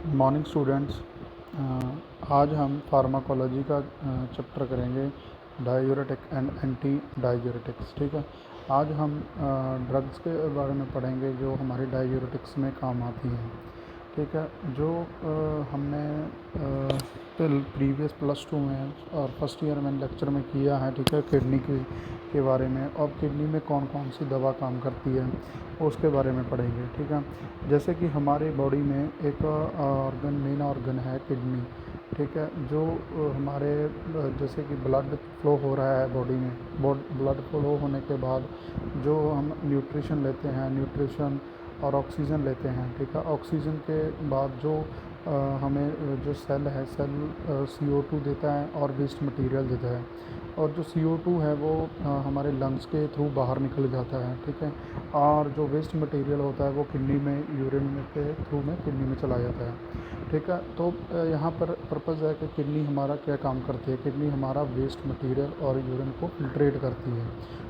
Morning students. आज हम pharmacology का चैप्टर करेंगे, डायूरेटिक एंड एंटी डायूरेटिक्स। ठीक है। आज हम ड्रग्स के बारे में पढ़ेंगे जो हमारी डायूरेटिक्स में काम आती हैं। ठीक है। जो हमने प्रीवियस +2 में और फर्स्ट ईयर में लेक्चर में किया है। ठीक है। किडनी के बारे में, और किडनी में कौन कौन सी दवा काम करती है उसके बारे में पढ़ेंगे। ठीक है। जैसे कि हमारे बॉडी में एक ऑर्गन, मेन ऑर्गन है किडनी। ठीक है। जो हमारे जैसे कि ब्लड फ्लो हो रहा है बॉडी में, ब्लड फ्लो होने के बाद जो हम न्यूट्रिशन लेते हैं, न्यूट्रिशन और ऑक्सीजन लेते हैं। ठीक है। ऑक्सीजन के बाद जो हमें जो सेल है, सेल CO2 देता है और वेस्ट मटेरियल देता है। और जो CO2 है वो हमारे लंग्स के थ्रू बाहर निकल जाता है। ठीक है। और जो वेस्ट मटेरियल होता है वो किडनी में, यूरिन में के थ्रू में किडनी में चला जाता है। ठीक है। तो यहाँ पर पर्पज़ है कि किडनी हमारा क्या काम करती है। किडनी हमारा वेस्ट मटेरियल और यूरिन को फिल्ट्रेट करती है।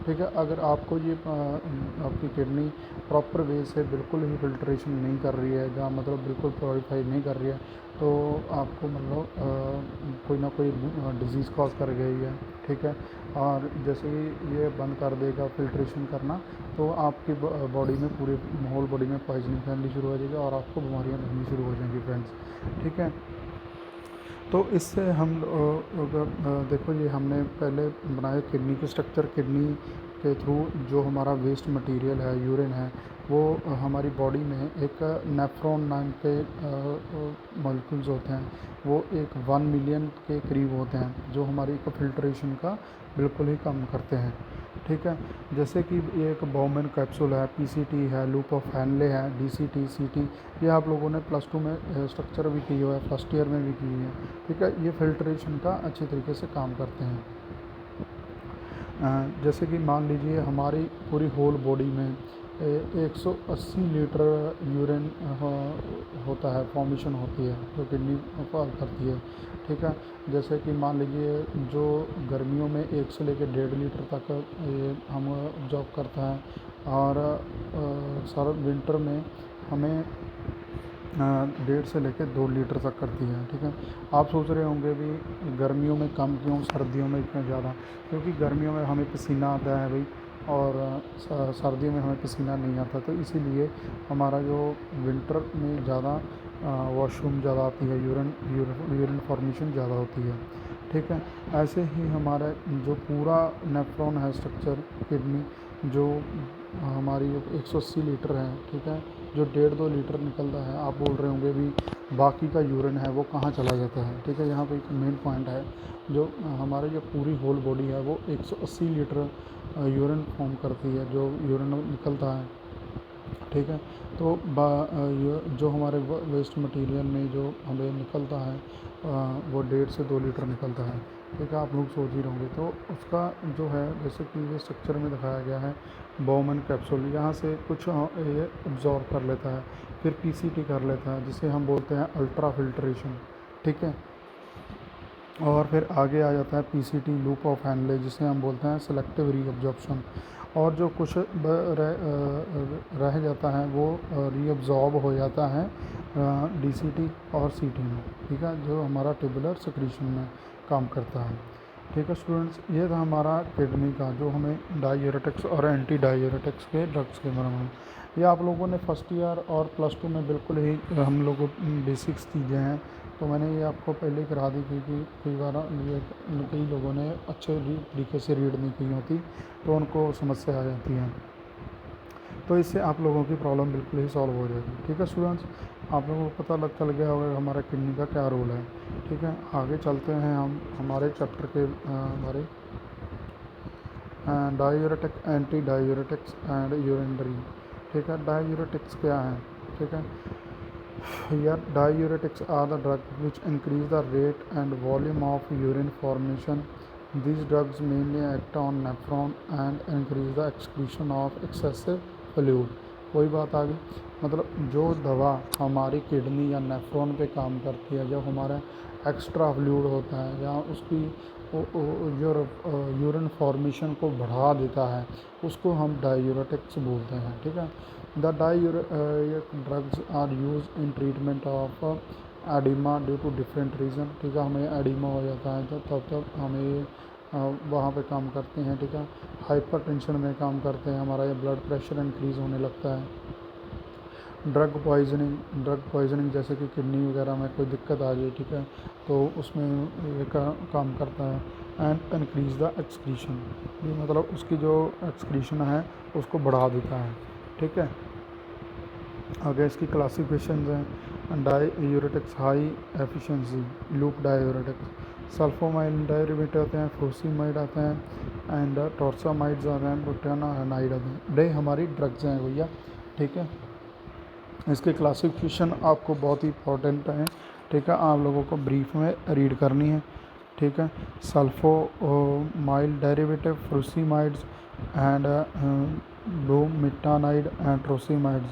ठीक है। अगर आपको ये आपकी किडनी प्रॉपर वे से बिल्कुल ही फिल्ट्रेशन नहीं कर रही है, जहाँ मतलब बिल्कुल प्योरीफाई नहीं कर रही है, तो आपको मतलब कोई ना कोई डिज़ीज़ कॉज कर गई है। ठीक है। और जैसे ही ये बंद कर देगा फिल्ट्रेशन करना, तो आपकी बॉडी में, पूरे होल बॉडी में पॉइजनिंग फैलनी शुरू हो जाएगी और आपको बीमारियां लगनी शुरू हो जाएंगी फ्रेंड्स। ठीक है। तो इससे हम देखो, ये हमने पहले बनाया किडनी की स्ट्रक्चर। किडनी के थ्रू जो हमारा वेस्ट मटेरियल है, यूरिन है, वो हमारी बॉडी में एक नेफ्रॉन नाम के मॉलिक्यूल्स होते हैं। वो एक 1 मिलियन के करीब होते हैं, जो हमारी एक फ़िल्ट्रेशन का बिल्कुल ही काम करते हैं। ठीक है। जैसे कि ये एक बाउमैन कैप्सूल है, PCT है, लूप ऑफ हैनले है, DCT, CT, ये आप लोगों ने +2 में स्ट्रक्चर भी की हुआ है, फर्स्ट ईयर में भी की है। ठीक है। ये फिल्ट्रेशन का अच्छे तरीके से काम करते हैं। जैसे कि मान लीजिए हमारी पूरी होल बॉडी में 180 लीटर यूरिन होता है, फॉर्मेशन होती है, जो किडनी करती है। ठीक है। जैसे कि मान लीजिए जो गर्मियों में 1 से लेकर 1.5 लीटर तक ये हम ऑब्जॉर्व करता है, और सर विंटर में हमें 1.5 से लेकर 2 लीटर तक करती है। ठीक है। आप सोच रहे होंगे भी गर्मियों में कम क्यों, सर्दियों में इतना ज़्यादा? क्योंकि गर्मियों में हमें पसीना आता है भाई, और सर्दियों में हमें पसीना नहीं आता, तो इसीलिए हमारा जो विंटर में ज़्यादा वॉशरूम ज़्यादा आती है, यूरिन फॉर्मेशन ज़्यादा होती है। ठीक है। ऐसे ही हमारा जो पूरा नेफ्रॉन है स्ट्रक्चर, किडनी, जो हमारी 180 लीटर है। ठीक है। जो 1.5-2 लीटर निकलता है, आप बोल रहे होंगे भी बाकी का यूरिन है वो कहाँ चला जाता है। ठीक है। यहाँ पे एक मेन पॉइंट है, जो हमारे जो पूरी होल बॉडी है वो 180 लीटर यूरिन फॉर्म करती है, जो यूरिन निकलता है। ठीक है। तो जो हमारे वेस्ट मटेरियल में जो हमें निकलता है, वो 1.5 से 2 लीटर निकलता है। ठीक है। आप लोग सोच ही रहोगे, तो उसका जो है, जैसे कि ये स्ट्रक्चर में दिखाया गया है, बाउमैन कैप्सूल यहाँ से कुछ ये अब्जॉर्व कर लेता है, फिर PCT कर लेता है, जिसे हम बोलते हैं अल्ट्रा फिल्ट्रेशन। ठीक है। और फिर आगे आ जाता है PCT, लूप ऑफ हैनले, जिसे हम बोलते हैं सेलेक्टिव रीअब्जॉर्प्शन। और जो कुछ रह जाता है वो रीअब्जॉर्ब हो जाता है DCT और CT में। ठीक है। जो हमारा ट्यूबुलर सिक्रीशन में काम करता है। ठीक है स्टूडेंट्स, ये था हमारा किडनी का, जो हमें डायूरेटिक्स और एंटी डायूरेटिक्स के ड्रग्स के बारे में। ये आप लोगों ने फर्स्ट ईयर और +2 में बिल्कुल ही हम लोगों बेसिक्स चीज़ें हैं, तो मैंने ये आपको पहले करा दी, क्योंकि कई बार ये कई लोगों ने अच्छे तरीके से रीड नहीं की होती, तो उनको समस्या आ जाती है। तो इससे आप लोगों की प्रॉब्लम बिल्कुल ही सॉल्व हो जाएगी। ठीक है स्टूडेंट्स, आप लोगों को पता चल गया होगा हमारा किडनी का क्या रोल है। ठीक है। आगे चलते हैं हम हमारे चैप्टर के बारे, diuretic, anti diuretics and urinary. ठीक है। डायूरेटिक्स क्या है? ठीक है। Here, diuretics are the drugs which increase the rate and volume of urine formation. These drugs mainly act on nephron and increase the excretion of excessive fluid. वही बात आ गई, मतलब जो दवा हमारी किडनी या नेफ्रॉन पे काम करती है, जब हमारा एक्स्ट्रा फ्लूइड होता है या उसकी जो यूरिन फॉर्मेशन को बढ़ा देता है उसको हम डायूरेटिक्स बोलते हैं, ठीक है। The diuretic drugs are use in treatment of edema due to different reason, ठीक है। हमें एडिमा हो जाता है तो तब हमें वहाँ पे काम करते हैं, ठीक है। हाइपरटेंशन में काम करते हैं, हमारा ये ब्लड प्रेशर इंक्रीज़ होने लगता है। ड्रग पॉइजनिंग जैसे कि किडनी वगैरह में कोई दिक्कत आ जाए, ठीक है, तो उसमें ये काम करता है। एंड इंक्रीज़ द एक्सक्रीशन, ये मतलब उसकी जो एक्सक्रीशन है उसको बढ़ा देता है, ठीक है। आगे इसकी क्लासिफिकेशन हैं। Diuretics high efficiency loop diuretics, sulphamoyl diuretic आते हैं, फ्रोसीमाइड आते हैं एंड टॉर्सामाइड्स आते हैं, प्रोटेनानाइड आते हैं। ये हमारी ड्रग्स हैं भैया, ठीक है। इसके क्लासिफिकेशन आपको बहुत ही इंपॉर्टेंट है, ठीक है, आप लोगों को ब्रीफ में रीड करनी है, ठीक है। सल्फोमाइल डेरिवेटिव, फ्रूसीमाइड्स एंड ब्रोमिटानाइड एंड ट्रोसीमाइड्स,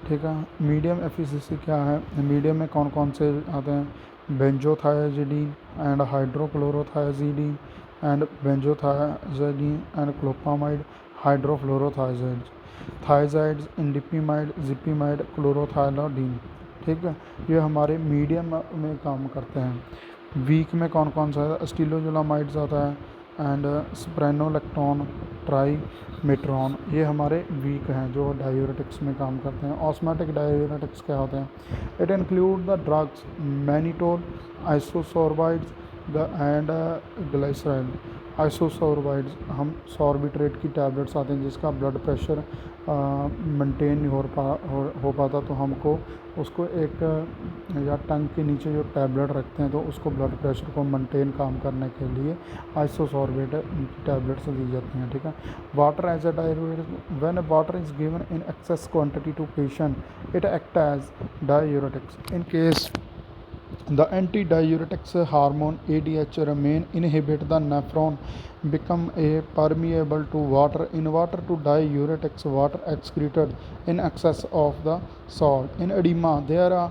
ठीक है। मीडियम एफिशिएंसी क्या है, मीडियम में कौन कौन से आते हैं, बेंजोथायाजिडीन एंड हाइड्रोक्लोरोथायाजिडीन एंड बेंजोथायाजिडीन एंड क्लोपामाइड हाइड्रोफ्लोरोथायाजिड्स, थायजाइड्स, इंडिपिमाइड, जिपिमाइड, क्लोरोथायलोडीन, ठीक है। ये हमारे मीडियम में काम करते हैं। वीक में कौन कौन सा है, स्टीलोजुलामाइड्स आता है एंड स्प्रेनोलेक्टोन, ट्राइमेट्रॉन, ये हमारे वीक हैं जो डायूरेटिक्स में काम करते हैं। ऑस्मैटिक डायूरेटिक्स क्या होते हैं, it include the drugs mannitol, isosorbides and glycerol. Isosorbides हम सॉर्बिट्रेट की टैबलेट्स आते हैं जिसका ब्लड प्रेशर मेंटेन नहीं हो पाता, तो हमको उसको एक या टंग के नीचे जो टैबलेट रखते हैं तो उसको ब्लड प्रेशर को मेंटेन काम करने के लिए आइसोसॉर्बेट टैबलेट्स दी जाती हैं, ठीक है। Water as a diuretic, when water is given in excess quantity to patient it act as diuretics. In case the antidiuretics hormone ADH remain inhibit the nephron become a permeable to water. In water to diuretics, water excreted in excess of the salt. In edema, there are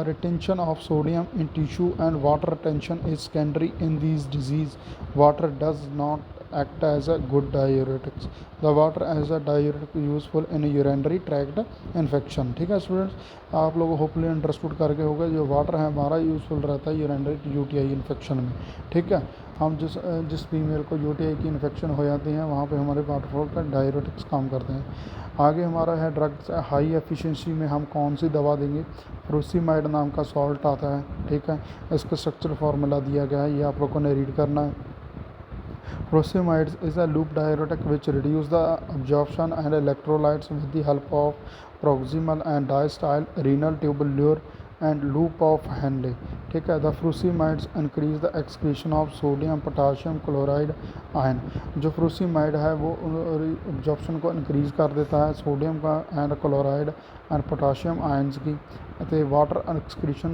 retention of sodium in tissue and water retention is secondary in these disease. Water does not act as a good diuretics. The water as a diuretic useful in urinary tract infection, ठीक है students. आप लोग hopefully understood करके होगा जो water है हमारा useful रहता है यूरिनरी यूटीआई इन्फेक्शन में, ठीक है। हम जिस फीमेल को यूटीआई की इन्फेक्शन हो जाती है वहाँ पे हमारे वाटर का डायूरेटिक्स काम करते हैं। आगे हमारा है ड्रग्स हाई एफिशिएंसी में हम कौन सी दवा देंगे, फ्रूसीमाइड नाम का सॉल्ट आता है, ठीक है। इसका स्ट्रक्चर फार्मूला दिया गया है, ये आप लोगों ने रीड करना है। Furosemide is a loop diuretic which reduces the absorption and electrolytes with the help of proximal and diastyle renal tubular and loop of Henle, ठीक है। The frusemides increase the excretion of sodium potassium chloride ion. जो frusemide है वो absorption को increase कर देता है sodium का and chloride and potassium ions की, तो वाटर एक्सक्रीशन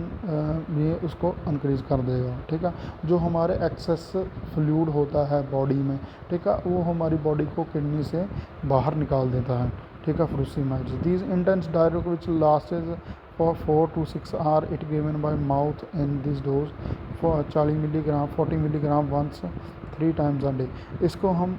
भी उसको इंक्रीज़ कर देगा, ठीक है। जो हमारे एक्सेस फ्लूइड होता है बॉडी में, ठीक है, वो हमारी बॉडी को किडनी से बाहर निकाल देता है, ठीक है, frusemides. These intense direct which lasts for 4 to 6 hours it given by mouth in this dose for 40 milligram 40 milligram once 3 times a day। इसको हम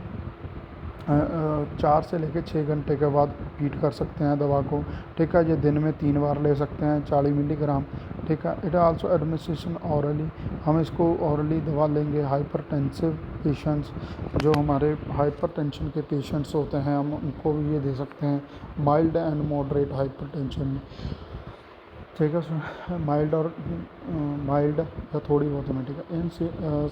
4 से लेकर 6 घंटे के बाद रिपीट कर सकते हैं दवा को, ठीक है। ये दिन में 3 बार ले सकते हैं 40 मिलीग्राम, ठीक है। इट आल्सो एडमिनिस्ट्रेशन ऑरली, हम इसको ऑरली दवा लेंगे। हाइपरटेंसिव पेशेंट्स, जो हमारे हाइपरटेंशन के पेशेंट्स होते हैं हम उनको भी ये दे सकते हैं, माइल्ड एंड मॉडरेट हाइपरटेंशन में, ठीक है। माइल्ड या थोड़ी बहुत में, ठीक है। In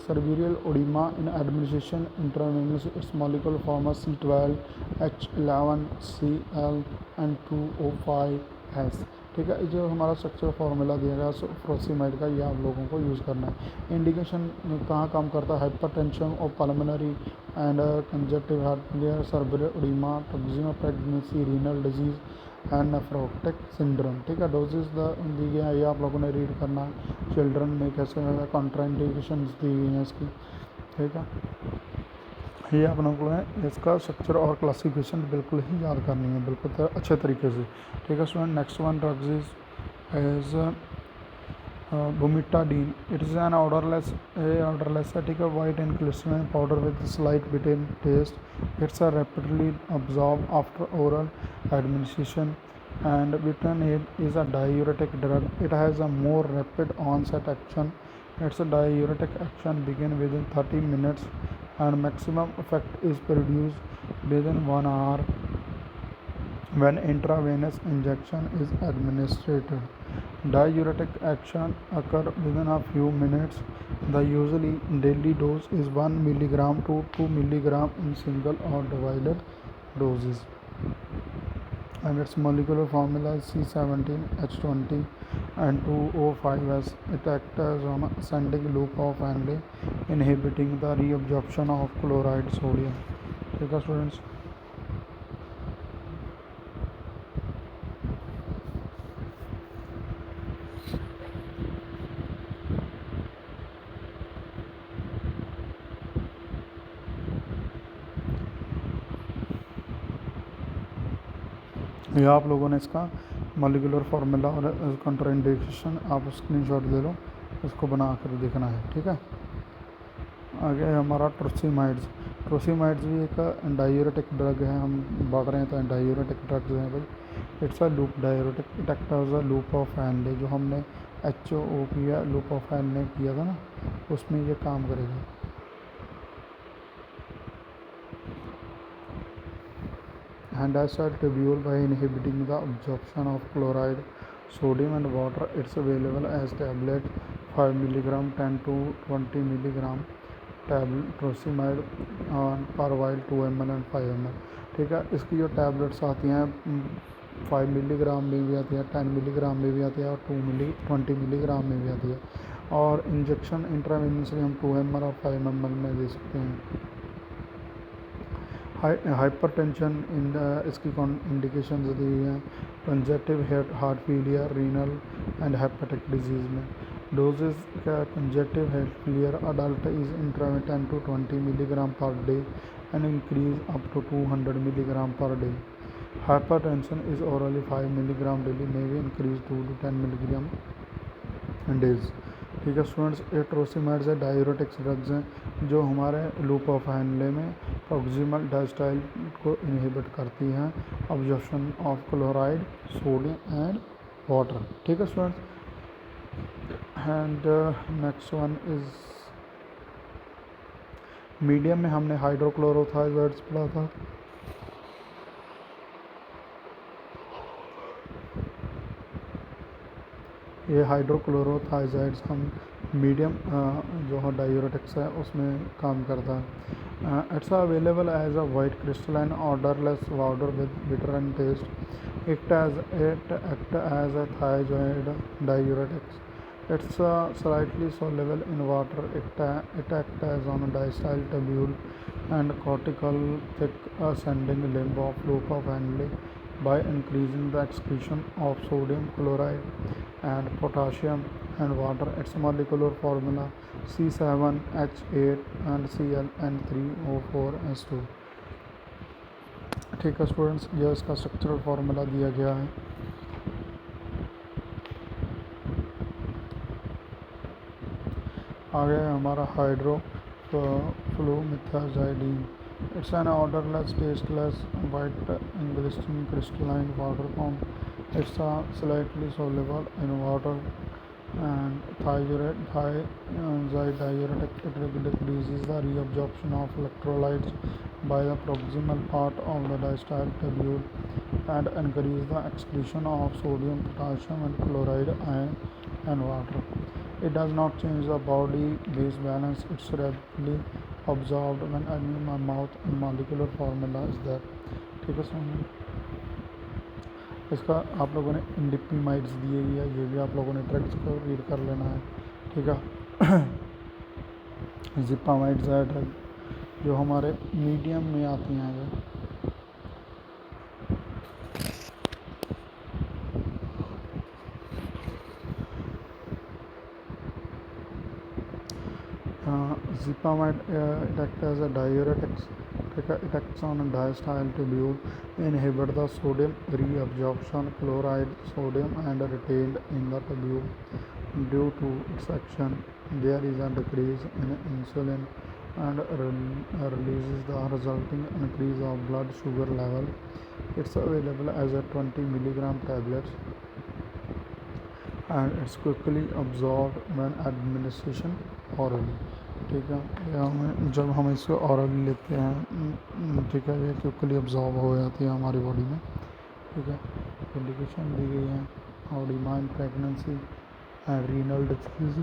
cerebral oedema in administration intravenous its molecular form C12H11Cl and 2O5S, ठीक है। जो हमारा स्ट्रक्चर फार्मूला दिया गया फ्रोसीमाइड का, ये आप लोगों को यूज़ करना है। इंडिकेशन कहाँ काम करता है, हाइपरटेंशन और pulmonary and congestive heart failure, cerebral oedema, toxaemia pregnancy, renal disease and nephrotic syndrome, ठीक है। डोजेज दी गई है, ये आप लोगों ने रीड करना है। चिल्ड्रन में कैसे है, कॉन्ट्राइंडिकेशन दी गई हैं इसकी, ठीक है। ये आप लोगों को इसका स्ट्रक्चर और क्लासिफिकेशन बिल्कुल ही याद करनी है, बिल्कुल अच्छे तरीके से, ठीक है student. Next one drugs is Bumetadine. It is an odorless acidic white and crystalline powder with a slight bitter taste. It's a rapidly absorbed after oral administration. And butanate is a diuretic drug. It has a more rapid onset action. Its diuretic action begins within 30 minutes and maximum effect is produced within 1 hour when intravenous injection is administered. Diuretic action occurs within a few minutes. The usually daily dose is 1 milligram to 2 milligram in single or divided doses. And its molecular formula is C17H20 and 2O5S. It acts as an ascending loop of Henle, inhibiting the reabsorption of chloride sodium. ठीक है students. ये आप लोगों ने इसका molecular formula और contraindication आप screenshot ले लो, इसको बना कर देखना है. ठीक है. आगे हमारा ट्रोसिमाइड्स. ट्रोसिमाइड्स भी एक डायूरेटिक ड्रग है. हम बढ़ रहे हैं तो डायूरेटिक ड्रग्स हैं भाई. It's a loop diuretic. It act as a loop of Henle, जो हमने HO किया, लूप ऑफ हैंडले किया था ना, उसमें ये काम करेगा. Andesite tubule by inhibiting the absorption of chloride, sodium and water. It's available as tablet 5 mg, 10 to 20 mg ट्रोसिमाइड पर वाइल 2 ml एंड 5 ml. ठीक है. इसकी जो टैबलेट्स आती हैं 5 मिलीग्राम में भी आती है, 10 मिलीग्राम में भी आती है और 20 मिलीग्राम में भी आती है. और इंजेक्शन इंट्रावेनसली हम 2 ml और 5 ml में दे सकते हैं. हाइपरटेंशन इसकी इंडिकेशंस दी हुई हैं. Conjunctive heart failure, renal and hepatic disease में. डोजेज का conjunctive heart failure adult is intravenous 10 to 20 milligram per day and increase up to 200 milligram per day. Hypertension is orally 5 milligram daily, may be increased 2 to 10 milligram in days. ठीक है students. ट्रोसिमाइड्स है diuretics drugs हैं जो हमारे loop of handle में proximal डायस्टाइल को inhibit करती हैं, absorption of chloride, sodium and water. ठीक है students. And next one is medium में हमने हाइड्रोक्लोरोथायज़ाइड्स पढ़ा था. ये हाइड्रोक्लोरोथायज़ाइड्स हम मीडियम जो है डायूरेटिक्स है उसमें काम करता है. It's available as a white crystalline odourless water with bitter and taste. It act as a thiazide diuretics. It's slightly soluble in water. It acts as on a diacetyl tubule and cortical thick ascending limb of loop of Henle by increasing the excretion of sodium chloride and potassium and water. Its molecular formula C7H8 and ClN3O4S2. ठीक है students. यह इसका structural formula दिया गया है. आगे हमारा hydroflumethiazide. It's an odourless tasteless white glistening crystalline water form. It's slightly soluble in water and thiazide diuretic. It decreases the reabsorption of electrolytes by the proximal part of the diastole tubule and increase the excretion of sodium, potassium and chloride, iron and water. It does not change the body base balance. It's rapidly absorbed when in my mouth and molecular formula is that. ठीक है समझ. इसका आप लोगों ने इंडिपिमाइड्स दिए हुई है, ये भी आप लोगों ने ड्रग्स को रीड कर लेना है. ठीक है. जिपामाइड्स है ड्रग जो हमारे मीडियम में आती हैं. Zipamide acts as a diuretic ठीक है, it acts on a diacetyl tubule, inhibit the sodium reabsorption, chloride sodium and retained in the tubule. Due to its action, there is a decrease in insulin and releases the resulting increase of blood sugar level. It's available as a 20 milligram tablets and it's quickly absorbed when administration orally. ठीक है, ये हमें जब हम इसको orally लेते हैं, ठीक है, ये क्विकली absorb हो जाती है हमारी बॉडी में। ठीक है, इंडिकेशन दी गई है oedema in pregnancy and renal disease.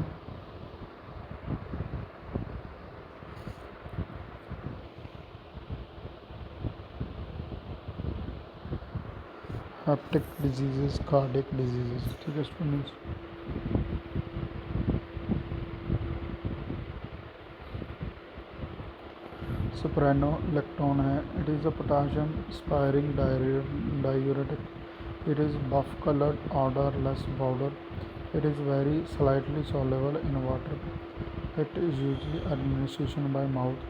Hepatic diseases, cardiac diseases. ठीक है स्टूडेंट्स, Spironolactone है, it is a potassium sparing diuretic. It is buff colored odorless powder. It is very slightly soluble in water. It is usually administration by mouth.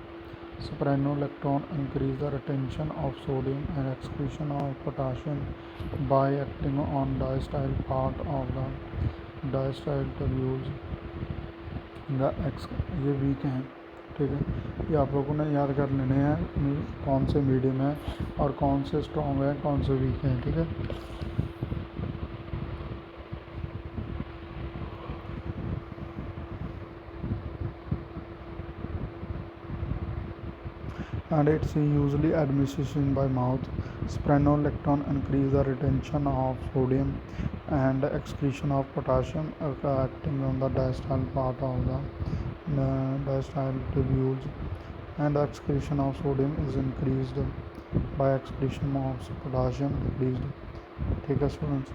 Spironolactone increase the retention of sodium and excretion of potassium by acting on diacetyl part of the diacetyl tubules. ये week हैं। ठीक है, ये आप लोगों ने याद कर लेने हैं कौन से मीडियम है और कौन से स्ट्रॉन्ग है, कौन से वीक हैं। ठीक है, and it's usually administration by mouth. Spironolactone increase the retention of sodium and excretion of potassium, acting on the diacetyl part of the diacetyl tubules, and the excretion of sodium is increased by excretion of potassium decreased. ठीक है students,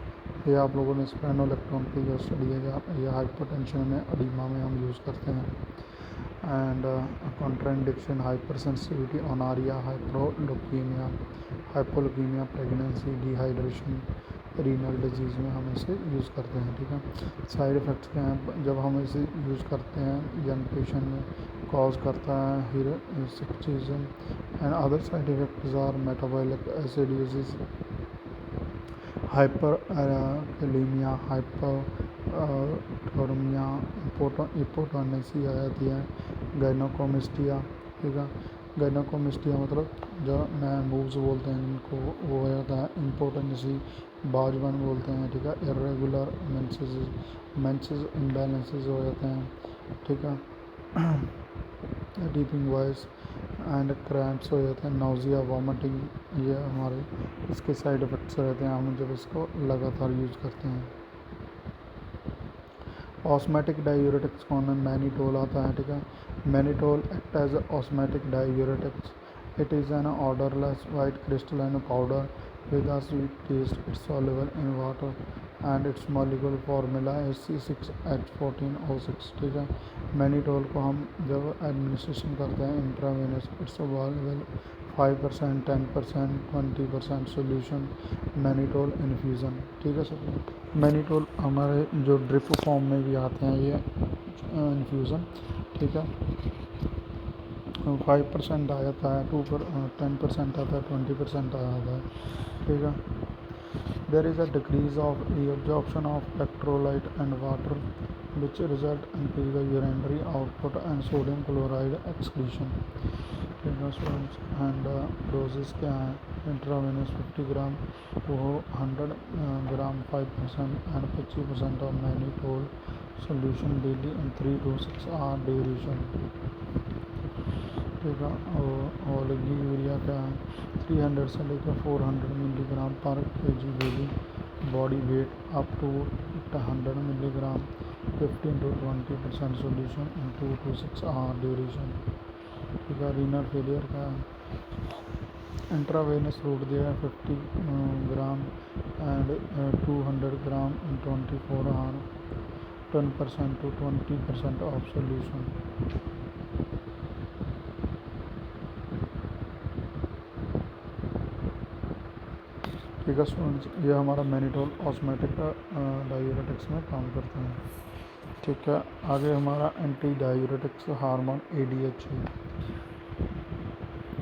ये आप लोगों ने spironolactone की जो study है ये हाइपरटेंशन में, एडिमा में हम यूज़ करते हैं। And contraindication, hyper sensitivity, anuria, hypoleukaemia, pregnancy, dehydration, renal disease में हम इसे यूज़ करते हैं। ठीक है, साइड इफ़ेक्ट्स क्या हैं जब हम इसे यूज़ करते हैं? यंग पेशेंट में कॉज करता है hirsutism and other side effects are metabolic acidosis, hyperkalaemia, hypothermia, impotency आ जाती है, गायनोकोमेस्टिया। ठीक है, गायनोकोमेस्टिया मतलब जो नए मूव्स बोलते हैं इनको, वो हो जाता है इम्पोर्टेंसी, बाजबन बोलते हैं। ठीक है, इरेगुलर मेंसेस इम्बैलेंसेस हो जाते हैं। ठीक है, डीपिंग वॉइस एंड क्रैम्प्स हो जाते हैं, नाउजिया, वॉमिटिंग, ये हमारे इसके साइड इफ़ेक्ट्स रहते हैं हम जब इसको लगातार यूज़ करते हैं। ऑस्मेटिक डायूरेटिक्स कौन है? मैनिटोल आता है। ठीक है, mannitol act as osmotic diuretics. It is an odourless white crystalline powder with a sweet taste. It's soluble in water and its molecular formula is C6H14O6. ठीक है, मैनिटोल को हम जब एडमिनिस्ट्रेशन करते हैं intravenous, it's available 5%, 10%, 20% solution mannitol infusion. ठीक है sir, mannitol हमारे जो ड्रिप फॉर्म में भी आते हैं ये इन्फ्यूज़न। ठीक है, 5% आ जाता है, 10% आता है, 20% आ जाता है। ठीक है, there is a decrease of absorption of electrolyte and water which result increase the urinary output and sodium chloride excretion. ठीक है स्टूडेंट्स, एंड डोजेस क्या हैं? इंट्रावेनस 50 ग्राम, वो 100 ग्राम 5% and 25% of mannitol solution daily in 3 to 6 hour duration. ठीक है, और urea क्या है? 300 से लेकर 400 milligram per kg daily, body weight up to 100 milligram, 15 to 20% solution in 2 to 6 hour duration. ठीक है, रीनल फेलियर का इंट्रावेनस रूट दिया है 50 gram and 200 gram in 24 hour, 10% to 20% of solution. ठीक है स्टूडेंट्स, ये हमारा मैनिटोल ऑस्मेटिक डायूरेटिक्स में काम करता है। ठीक है, आगे हमारा एंटी डायूरेटिक्स हार्मोन ADH है।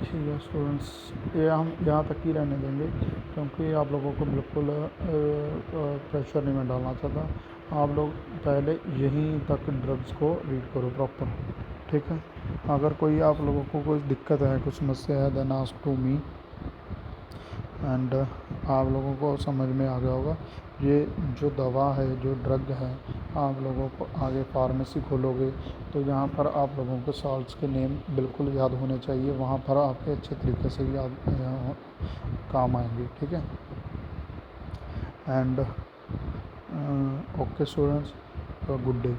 ठीक है स्टूडेंट्स, ये हम यहाँ तक ही रहने देंगे क्योंकि आप लोगों को बिल्कुल प्रेशर नहीं मैं डालना चाहता। आप लोग पहले यहीं तक ड्रग्स को रीड करो प्रॉपर, ठीक है। अगर कोई आप लोगों को कोई दिक्कत है, कुछ समस्या है, then ask to me and आप लोगों को समझ में आ गया होगा। ये जो दवा है, जो ड्रग है, आप लोगों को आगे फार्मेसी खोलोगे तो यहाँ पर आप लोगों को साल्ट्स के नेम बिल्कुल याद होने चाहिए, वहाँ पर आपके अच्छे तरीके से याद काम आएंगे, ठीक है। And okay students, good day.